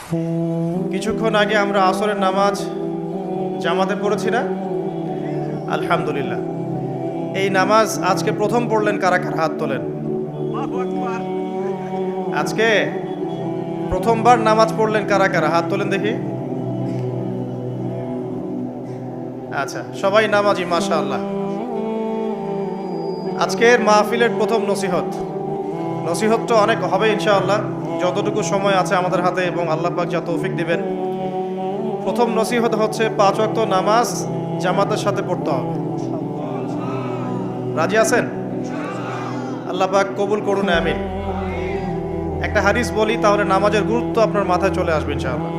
কিছুক্ষণ আগে আমরা আসরের নামাজ জামাতে পড়েছি না? আলহামদুলিল্লাহ। এই নামাজ আজকে প্রথম পড়লেন কারা কারা? হাত তোলেন। আজকে প্রথমবার নামাজ পড়লেন কারা কারা? হাত তোলেন দেখি। আচ্ছা, সবাই নামাজি, মাশাআল্লাহ। আজকের মাহফিলের প্রথম নসিহতটা অনেক হবে ইনশাআল্লাহ, যতটুকু সময় আছে আমাদের হাতে এবং আল্লাহ পাক যা তৌফিক দিবেন। প্রথম নসিহত হচ্ছে 5 ওয়াক্ত নামাজ জামাতের সাথে পড়তে হবে। রাজি আছেন? আল্লাহ পাক কবুল করুন, আমিন। একটা হাদিস বলি, তাহলে নামাজের গুরুত্ব আপনার মাথায় চলে আসবে ইনশাআল্লাহ।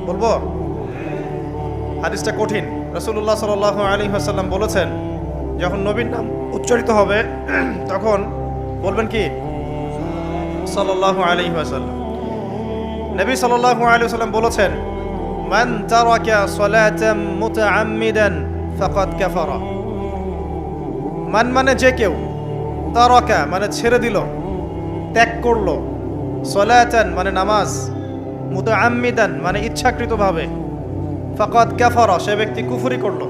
বলবো? হাদিসটা কঠিন। রাসূলুল্লাহ সাল্লাল্লাহু আলাইহি ওয়াসাল্লাম বলেছেন, যখন নবীর নাম উচ্চারিত হবে তখন বলবেন কি? সাল্লাল্লাহু আলাইহি ওয়াসাল্লাম। নবী সাল্লাল্লাহু আলাইহি ওয়াসাল্লাম বলেছেন, মান তারাকা সালাতাম মুতাআম্মিদান ফাকাদ কাফারা। মান মানে যে কেউ, তারাকা মানে ছেড়ে দিল, ত্যাগ করলো, সালাতান মানে নামাজ, মুতাআম্মিদান মানে ইচ্ছাকৃতভাবে, ফাকাদ কাফারা সে ব্যক্তি কুফরি করলো।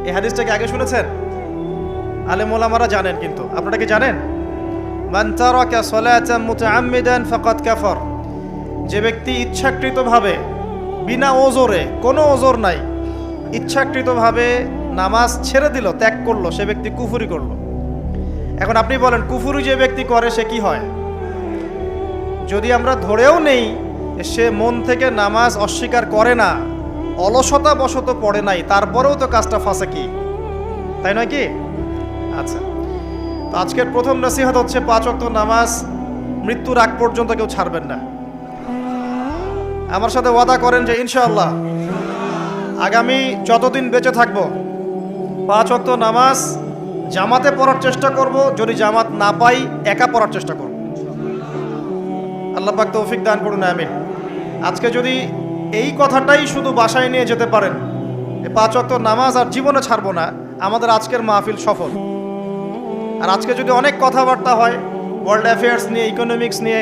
এই হাদিসটাকে আগে শুনেছেন? আলেম ওলামারা জানেন, কিন্তু আপনারা কি জানেন? মান তারাকা সালাতান মুতাআম্মিদান ফাকাদ কাফার, যে ব্যক্তি ইচ্ছাকৃতভাবে, বিনা ওজরে, কোনো ওজর নাই, ইচ্ছাকৃতভাবে নামাজ ছেড়ে দিল, ত্যাগ করলো, সে ব্যক্তি কুফরি করলো। এখন আপনি বলেন, কুফরি যে ব্যক্তি করে সে কি হয়? যদি আমরা ধরেও নেই সে মন থেকে নামাজ অস্বীকার করে না, অলসতা বশত পড়ে নাই, তারপরেও তো কাজটা ফাঁসেকি, তাই নয় কি? আচ্ছা, তো আজকের প্রথম নসিহত হচ্ছে 5 ওয়াক্ত নামাজ মৃত্যুর আগ পর্যন্ত কেউ ছাড়বেন না। আমার সাথে ওয়াদা করেন যে ইনশাআল্লাহ আগামী যতদিন বেঁচে থাকবো 5 ওয়াক্ত নামাজ জামাতে পড়ার চেষ্টা করব, যদি জামাত না পাই একা পড়ার চেষ্টা করব। আল্লাহ পাক তৌফিক দান করুন, আমিন। আজকে যদি এই কথাটাই শুধু বাসায় নিয়ে যেতে পারেন, 5 ওয়াক্ত নামাজ আর জীবনে ছাড়বো না, আমাদের আজকের মাহফিল সফল। আর আজকে যদি অনেক কথাবার্তা হয় ওয়ার্ল্ড অ্যাফেয়ার্স নিয়ে, ইকোনমিক্স নিয়ে,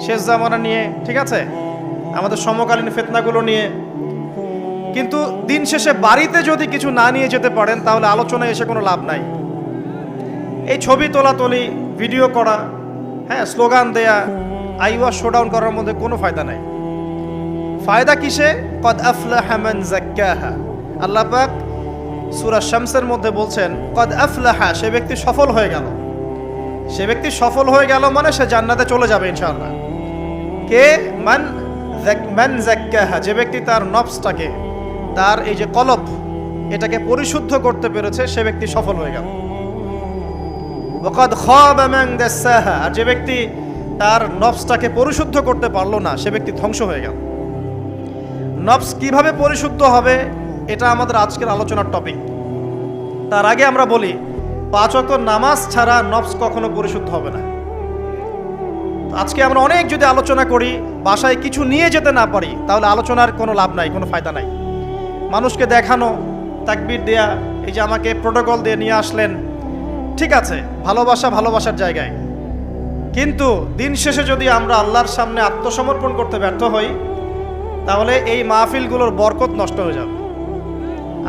শেষ জামানা নিয়ে, ঠিক আছে, আমাদের সমকালীন ফিতনাগুলো নিয়ে, কিন্তু দিন শেষে বাড়িতে যদি কিছু না নিয়ে যেতে পারেন তাহলে আলোচনায় এসে কোনো লাভ নাই। এই ছবি তোলাতুলি, ভিডিও করা, হ্যাঁ, স্লোগান দেয়া, আইওয়া শোডাউন করার মধ্যে কোনো ফায়দা নাই। ফায়দা কিসে? কদ আফলাহা মান যাক্কাহা। আল্লাহ পাক সূরা শামসের মধ্যে বলছেন, কদ আফলাহা, সে ব্যক্তি সফল হয়ে গেল। সে ব্যক্তি সফল হয়ে গেল মানে সে জান্নাতে চলে যাবে ইনশাআল্লাহ। কে? মান যাক্কাহা, যে ব্যক্তি তার নফসটাকে, তার এই যে কলব, এটাকে পরিশুদ্ধ করতে পেরেছে, সে ব্যক্তি সফল হয়ে গেল। ওয়াকাদ খাবা মান দাসাহা, আর যে ব্যক্তি তার নফসটাকে পরিশুদ্ধ করতে পারলো না, সে ব্যক্তি ধ্বংস হয়ে গেল। নফস কিভাবে পরিশুদ্ধ হবে, এটা আমাদের আজকের আলোচনার টপিক। তার আগে আমরা বলি, 5 ওয়াক্ত নামাজ ছাড়া নফস কখনো পরিশুদ্ধ হবে না। আজকে আমরা অনেক যদি আলোচনা করি, বাসায় কিছু নিয়ে যেতে না পারি, তাহলে আলোচনার কোনো লাভ নাই, কোনো ফায়দা নাই। মানুষকে দেখানো, তাকবীর দেয়া, এই যে আমাকে প্রোটোকল দিয়ে নিয়ে আসলেন, ঠিক আছে, ভালোবাসা ভালোবাসার জায়গায়, কিন্তু দিন শেষে যদি আমরা আল্লাহর সামনে আত্মসমর্পণ করতে ব্যর্থ হই, তাহলে এই মাহফিলগুলোর বরকত নষ্ট হয়ে যাবে।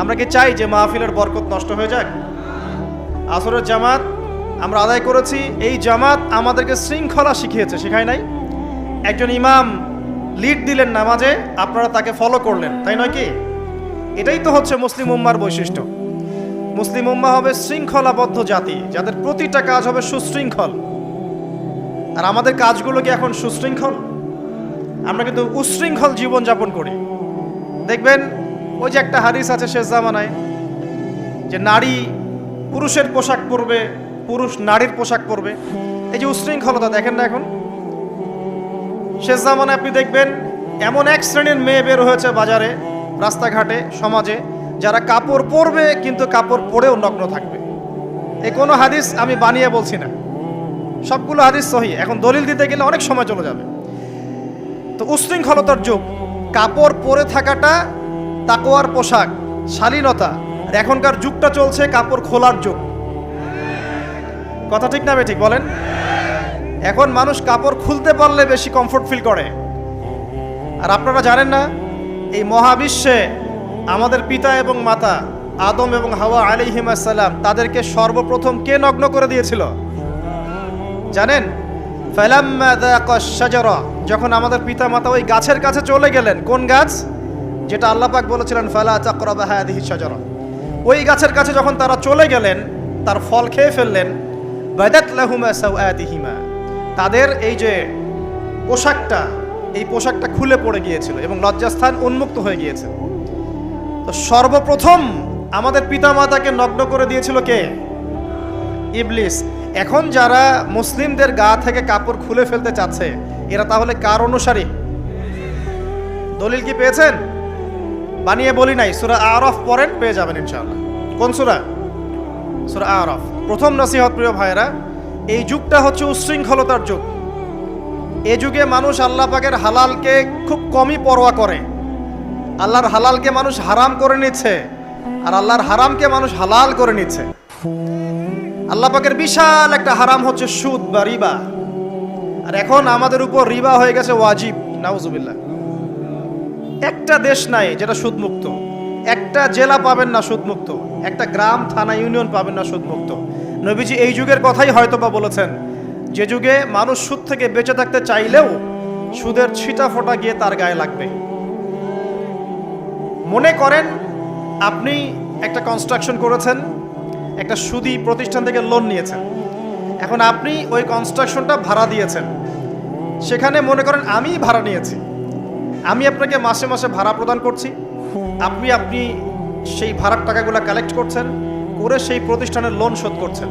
আমরা কি চাই যে মাহফিলের বরকত নষ্ট হয়ে যাক? আসরের জামাত আমরা আদায় করেছি, এই জামাত আমাদেরকে শৃঙ্খলা শিখিয়েছে, শেখায় নাই? একজন ইমাম লিড দিলেন নামাজে, আপনারা তাকে ফলো করলেন, তাই নয় কি? এটাই তো হচ্ছে মুসলিম উম্মার বৈশিষ্ট্য। মুসলিম উম্মা হবে শৃঙ্খলাবদ্ধ জাতি, যাদের প্রতিটা কাজ হবে সুশৃঙ্খল। আর আমাদের কাজগুলো কি এখন সুশৃঙ্খল? আমরা কিন্তু উশৃঙ্খল জীবনযাপন করি। দেখবেন ওই যে একটা হাদিস আছে শেষ জামানায়, যে নারী পুরুষের পোশাক পরবে, পুরুষ নারীর পোশাক পরবে। এই যে উশৃঙ্খলতা, দেখেন না এখন শেষ জামানায় আপনি দেখবেন এমন এক শ্রেণীর মেয়ে বের হয়েছে বাজারে, রাস্তাঘাটে, সমাজে, যারা কাপড় পরবে কিন্তু কাপড় পরেও নগ্ন থাকবে। এই কোনো হাদিস আমি বানিয়ে বলছি না, সবগুলো হাদিস সহিহ। এখন দলিল দিতে গেলে অনেক সময় চলে যাবে। তো উশৃঙ্খলতার যুগ, কাপড় পরে থাকাটা তাকওয়ার পোশাক, শালীনতা। আর এখনকার যুগটা চলছে কাপড় খোলার যুগ। কথা ঠিক না ঠিক বলেন? এখন মানুষ কাপড় খুলতে পারলে বেশি কমফোর্ট ফিল করে, আর আপনারা জানেন না, এই মহাবিশ্বে আমাদের পিতা এবং মাতা আদম এবং হাওয়া আলাইহিমুস সালাম তাদেরকে সর্বপ্রথম কে নগ্ন করে দিয়েছিল জানেন? ফালাম্মা যাকাশ শাজারা, যখন আমাদের পিতা মাতা ওই গাছের কাছে চলে গেলেন। কোন গাছ? যেটা আল্লাহ পাক বলেছিলেন ফালা তাকরাবা হাযিহি শাজারা। ওই গাছের কাছে যখন তারা চলে গেলেন, তার ফল খেয়ে ফেললেন। বাদাত লাহুমা সাওআতিহিমা, তাদের এই যে পোশাকটা, এই পোশাকটা খুলে পড়ে গিয়েছিল এবং লজ্জাস্থান উন্মুক্ত হয়ে গিয়েছে। তো সর্বপ্রথম আমাদের পিতামাতাকে নগ্ন করে দিয়েছিল কে? ইবলিস। এখন যারা মুসলিমদের গা থেকে কাপড় খুলে ফেলতে চাচ্ছে, এরা তাহলে কার অনুসারী? দলিল কি পেয়েছেন? বানিয়ে বলি নাই, সূরা আরাফ পড়েন, পেয়ে যাবেন ইনশাআল্লাহ। কোন সূরা? সূরা আরাফ। প্রথম নসিহত প্রিয় ভাইরা, এই যুগটা হচ্ছে উচ্ছৃঙ্খলতার যুগ। এই যুগে মানুষ আল্লাহ পাকের হালালকে খুব কমই পরোয়া করে। আল্লাহর হালালকে মানুষ হারাম করে নিচ্ছে, আর আল্লাহর হারামকে মানুষ হালাল করে নিচ্ছে। আল্লাহ পাকের বিশাল একটা হারাম হচ্ছে সুদ বা রিবা, আর এখন আমাদের উপর রিবা হয়ে গেছে ওয়াজিব। নাউজুবিল্লাহ। একটা দেশ নাই যেটা সুদমুক্ত, একটা জেলা পাবেন না সুদমুক্ত, একটা গ্রাম থানা ইউনিয়ন পাবেন না সুদমুক্ত। নবীজি এই যুগের কথাই হয়তোবা বলেছেন, যে যুগে মানুষ সুদ থেকে বেঁচে থাকতে চাইলেও সুদের ছিটা ফোঁটা গিয়ে তার গায়ে লাগবে। মনে করেন আপনি একটা কনস্ট্রাকশন করেছেন, একটা সুদি প্রতিষ্ঠান থেকে লোন নিয়েছেন। এখন আপনি ওই কনস্ট্রাকশনটা ভাড়া দিয়েছেন, সেখানে মনে করেন আমি ভাড়া নিয়েছি, আমি আপনাকে মাসে মাসে ভাড়া প্রদান করছি, আপনি সেই ভাড়ার টাকাগুলো কালেক্ট করছেন, করে সেই প্রতিষ্ঠানের লোন শোধ করছেন।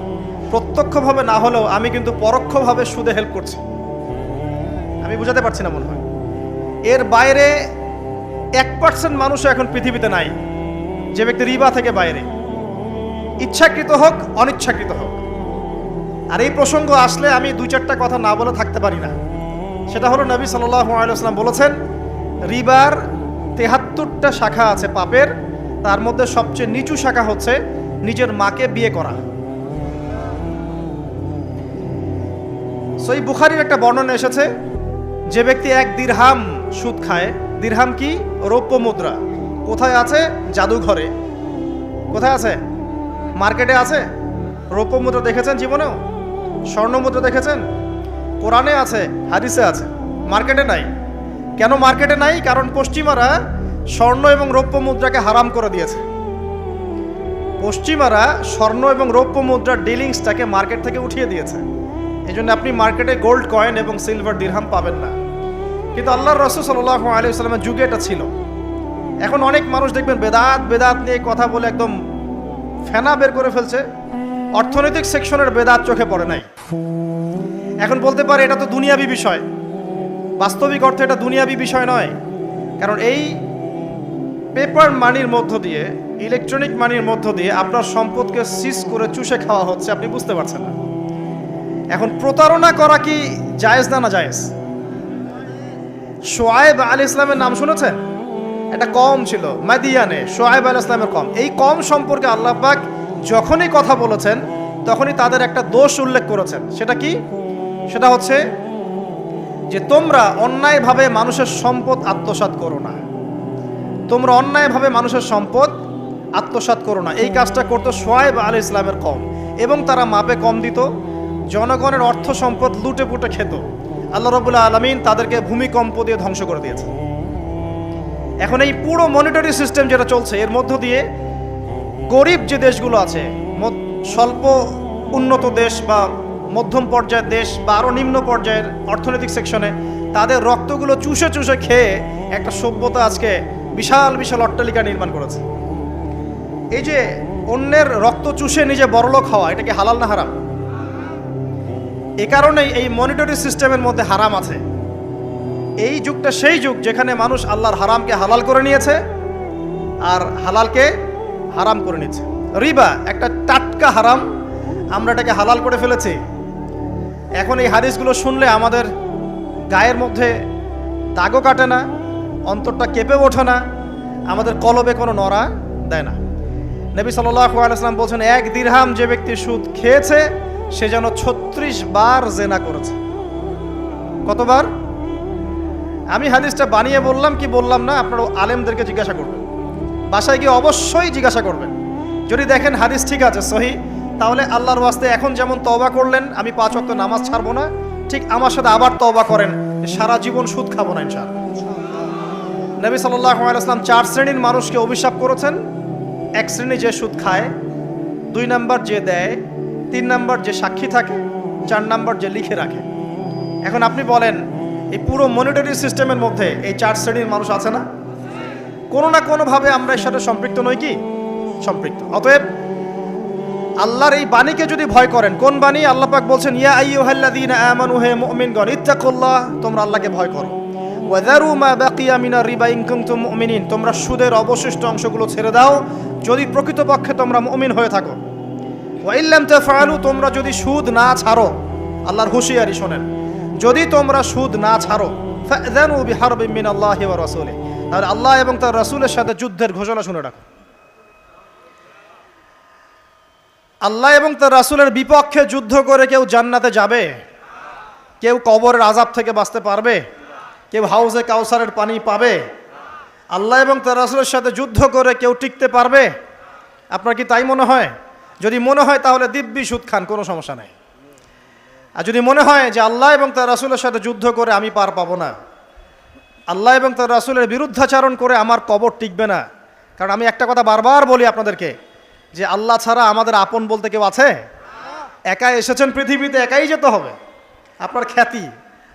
প্রত্যক্ষভাবে না হলেও আমি কিন্তু পরোক্ষভাবে সুদে হেল্প করছি। আমি বুঝাতে পারছি না মনে হয়। এর বাইরে 1% মানুষও এখন পৃথিবীতে নাই যে ব্যক্তি রিবা থেকে বাইরে, ইচ্ছাকৃত হোক অনিচ্ছাকৃত হোক। আর এই প্রসঙ্গ আসলে আমি 2-4টা কথা না বলে থাকতে পারি না। সেটা হলো নবী সাল্লাল্লাহু আলাইহি ওয়াসাল্লাম বলেছেন, রিবার 73টা শাখা আছে পাপের, তার মধ্যে সবচেয়ে নিচু শাখা হচ্ছে নিজের মাকে বিয়ে করা। সহিহ বুখারীর একটা বর্ণনা এসেছে, যে ব্যক্তি 1 দিরহাম সুদ খায়। দিরহাম কি? রৌপ্য মুদ্রা। কোথায় আছে? জাদুঘরে। কোথায় আছে? মার্কেটে আছে। রৌপ্য মুদ্রা দেখেছেন জীবনেও? স্বর্ণ মুদ্রা দেখেছেন? কোরআনে আছে, হাদিসে আছে, মার্কেটে নাই। কেন মার্কেটে নাই? কারণ পশ্চিমারা স্বর্ণ এবং রৌপ্য মুদ্রাকে হারাম করে দিয়েছে। পশ্চিমারা স্বর্ণ এবং রৌপ্য মুদ্রার ডিলিংসটাকে মার্কেট থেকে উঠিয়ে দিয়েছে। এই জন্য আপনি মার্কেটে গোল্ড কয়েন এবং সিলভার দিরহাম পাবেন না। কিন্তু আল্লাহর রাসূল সাল্লাল্লাহু আলাইহি ওয়াসাল্লামের যুগে এটা ছিল। এখন অনেক মানুষ দেখবেন বেদাত নিয়ে কথা বলে একদম ফেনা বের করে ফেলছে। অর্থনৈতিক সেকশনের বেদাত চোখে পড়ে নাই। এখন বলতে পারে এটা তো দুনিয়াবি বিষয়। বাস্তবিক অর্থে এটা দুনিয়াবি বিষয় নয়। কারণ এই পেপার মানির মধ্য দিয়ে, ইলেকট্রনিক মানির মধ্য দিয়ে আপনার সম্পদকে সিজ করে চুষে খাওয়া হচ্ছে, আপনি বুঝতে পারছেন না। এখন প্রতারণা করা কি জায়েজ না জায়েজ? শোয়েব আলাইহিস ইসলামের নাম শুনেছেন? একটা কম ছিল মাদিয়ানে, শোয়েব আলাইহিস ইসলামের কম। এই কম সম্পর্কে আল্লাহ পাক যখনই কথা বলেছেন তখনই তাদের একটা দোষ উল্লেখ করেছেন। সেটা কি? সেটা হচ্ছে যে তোমরা অন্যায়ভাবে মানুষের সম্পদ আত্মসাৎ করো না। তোমরা অন্যায়ভাবে মানুষের সম্পদ আত্মসাৎ করো না। এই কাজটা করতো শোয়েব আলাইহিস ইসলামের কম, এবং তারা মাপে কম দিত, জনগণের অর্থ সম্পদ লুটে পুটে খেত। আল্লাহ রাব্বুল আলামিন তাদেরকে ভূমিকম্প দিয়ে ধ্বংস করে দিয়েছে। এখন এই পুরো মনিটরি সিস্টেম যেটা চলছে, এর মধ্য দিয়ে গরিব যে দেশগুলো আছে, স্বল্প উন্নত দেশ বা মধ্যম পর্যায়ের দেশ বা আরও নিম্ন পর্যায়ের অর্থনৈতিক সেকশনে, তাদের রক্তগুলো চুষে চুষে খেয়ে একটা সভ্যতা আজকে বিশাল বিশাল অট্টালিকা নির্মাণ করেছে। এই যে অন্যের রক্ত চুষে নিজে বড়লোক হওয়া, এটা কি হালাল না হারাম? এ কারণেই এই মনিটরি সিস্টেমের মধ্যে হারাম আছে। এই যুগটা সেই যুগ যেখানে মানুষ আল্লাহর হারামকে হালাল করে নিয়েছে আর হালালকে হারাম করে নিচ্ছে। রিবা একটা টাটকা হারাম, আমরা এটাকে হালাল করে ফেলেছি। এখন এই হাদিসগুলো শুনলে আমাদের গায়ের মধ্যে দাগও কাটে না, অন্তরটা কেঁপে ওঠে না, আমাদের কলবে কোনো নড়া দেয় না। নবী সাল্লাল্লাহু আলাইহি ওয়াসাল্লাম বলছেন, 1 দিরহাম যে ব্যক্তি সুদ খেয়েছে সে যেন 36 বার জেনা করেছে। কতবার? আমি হাদিসটা বানিয়ে বললাম কি বললাম না, আপনারা আলেমদেরকে জিজ্ঞাসা করবেন, বাসায় গিয়ে অবশ্যই জিজ্ঞাসা করবেন। যদি দেখেন হাদিস ঠিক আছে, সহি, তাহলে আল্লাহর ওয়াস্তে এখন যেমন তওবা করলেন আমি 5 ওয়াক্ত নামাজ ছাড়বো না, ঠিক আমার সাথে আবার তওবা করেন, সারা জীবন সুদ খাবো না ইনশাআল্লাহ। নবী সাল্লাল্লাহু আলাইহি ওয়াসাল্লাম 4 শ্রেণীর মানুষকে অভিশাপ করেছেন। 1 শ্রেণী যে সুদ খায়, 2 নাম্বার যে দেয়, 3 নাম্বার যে সাক্ষী থাকে, 4 নাম্বার যে লিখে রাখে। এখন আপনি বলেন এই পুরো মনিটরি সিস্টেমের মধ্যে এই 4 শ্রেণীর মানুষ আছে না? কোনো না কোনোভাবে আমরা এর সাথে সম্পৃক্ত নই কি? সম্পৃক্ত। অতএব আল্লাহর এই বাণীকে যদি ভয় করেন, কোন বাণী? আল্লাহ পাক বলছেন ইয়া আইয়ুহাল্লাযীনা আমানু, হে মুমিনগণ, ইত্তাকুল্লাহ, তোমরা আল্লাহকে ভয় করো, ওয়া যারু মা বাকিয়া মিনার রিবা ইন কুনতুম মুমিনিন, তোমরা সুদের অবশিষ্ট অংশগুলো ছেড়ে দাও যদি প্রকৃতপক্ষে তোমরা মুমিন হয়ে থাকো। ওয়া ইল্লাম তাফআলু, তোমরা যদি সুদ না ছাড়ো, আল্লাহর হুঁশিয়ারি শোনেন, যদি তোমরা সুদ না ছাড়ো, ফাযানু বিহারবিন মিনাল্লাহি ওয়া রাসূলিহি, তাহলে আল্লাহ এবং তার রাসূলের সাথে যুদ্ধের ঘোষণা শুনে রাখো। আল্লাহ এবং তার রাসূলের বিপক্ষে যুদ্ধ করে কেউ জান্নাতে যাবে? কেউ কবরের আযাব থেকে বাঁচতে পারবে? কেউ হাউজে কাউসারের পানি পাবে? আল্লাহ এবং তার রাসূলের সাথে যুদ্ধ করে কেউ টিকতে পারবে? আপনার কি তাই মনে হয়? যদি মনে হয় তাহলে দিব্যি সুদ খান, কোনো সমস্যা নাই। আর যদি মনে হয় যে আল্লাহ এবং তার রাসূলের সাথে যুদ্ধ করে আমি পার পাবো না, আল্লাহ এবং তার রাসূলের বিরুদ্ধাচারণ করে আমার কবর টিকবে না, কারণ আমি একটা কথা বারবার বলি আপনাদেরকে যে আল্লাহ ছাড়া আমাদের আপন বলতে কেউ আছে? একাই এসেছেন পৃথিবীতে, একাই যেতে হবে। আপনার খ্যাতি,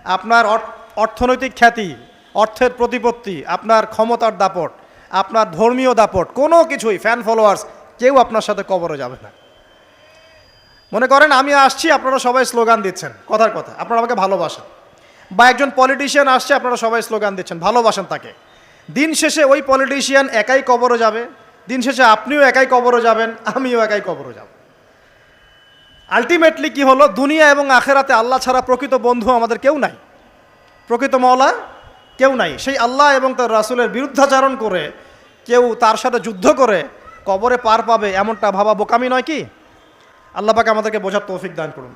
আপনার অর্থনৈতিক খ্যাতি, অর্থের প্রতিপত্তি, আপনার ক্ষমতার দাপট, আপনার ধর্মীয় দাপট, কোনো কিছুই, ফ্যান ফলোয়ার্স, কেউ আপনার সাথে কবরে যাবে না। মনে করেন আমি আসছি, আপনারা সবাই স্লোগান দিচ্ছেন, কথার কথা, আপনারা আমাকে ভালোবাসেন, বা একজন পলিটিশিয়ান আসছে, আপনারা সবাই স্লোগান দিচ্ছেন, ভালোবাসেন তাকে। দিন শেষে ওই পলিটিশিয়ান একাই কবরে যাবে, দিন শেষে আপনিও একাই কবরে যাবেন, আমিও একাই কবরে যাব। আলটিমেটলি কি হলো? দুনিয়া এবং আখেরাতে আল্লাহ ছাড়া প্রকৃত বন্ধু আমাদের কেউ নাই, প্রকৃত মওলা কেউ নাই। সেই আল্লাহ এবং তার রাসূলের বিরুদ্ধাচারণ করে কেউ তার সাথে যুদ্ধ করে কবরে পার পাবে, এমনটা ভাবা বোকামি নয় কি? আল্লাহ পাক আমাদেরকে বোঝার তৌফিক দান করুন।